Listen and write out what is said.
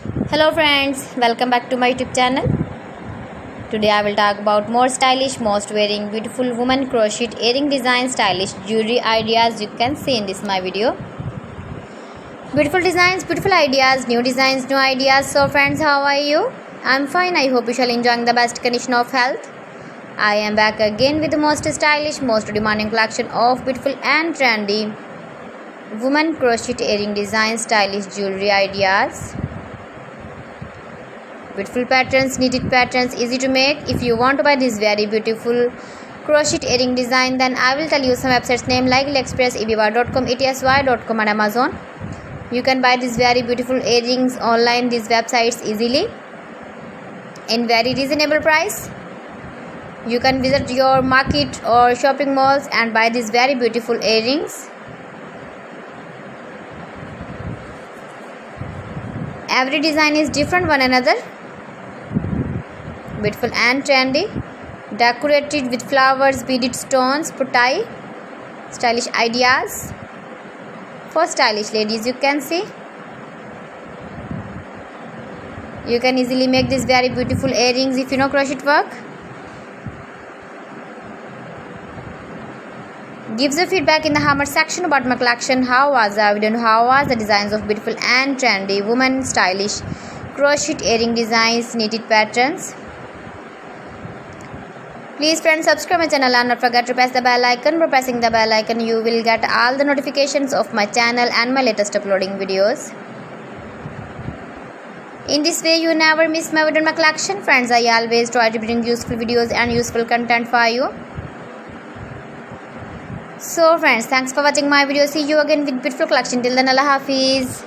Hello friends, welcome back to my YouTube channel. Today I will talk about more stylish, most wearing, beautiful woman crocheted earring design, stylish jewelry ideas you can see in this my video. Beautiful designs, beautiful ideas, new designs, new ideas. So friends, how are you? I'm fine. I hope you shall enjoying the best condition of health. I am back again with the most stylish, most demanding collection of beautiful and trendy woman crocheted earring design, stylish jewelry ideas. Beautiful patterns, knitted patterns, easy to make. If you want to buy this very beautiful crocheted earring design, then I will tell you some websites name like AliExpress, eBay.com, ETSY.com and Amazon. You can buy these very beautiful earrings online, these websites easily in very reasonable price. You can visit your market or shopping malls and buy these very beautiful earrings. Every design is different one another. Beautiful and trendy, decorated with flowers, beaded stones, putai, stylish ideas for stylish ladies. You can see you can easily make these very beautiful earrings if you know crochet work. Give the feedback in the comment section about my collection. How was the video? How was the designs of beautiful and trendy woman stylish crochet earring designs, knitted patterns? Please friends, subscribe my channel and not forget to press the bell icon. By pressing the bell icon, you will get all the notifications of my channel and my latest uploading videos. In this way, you never miss my video in my collection. Friends, I always try to bring useful videos and useful content for you. So friends, thanks for watching my video. See you again with beautiful collection. Till then, Allah Hafiz.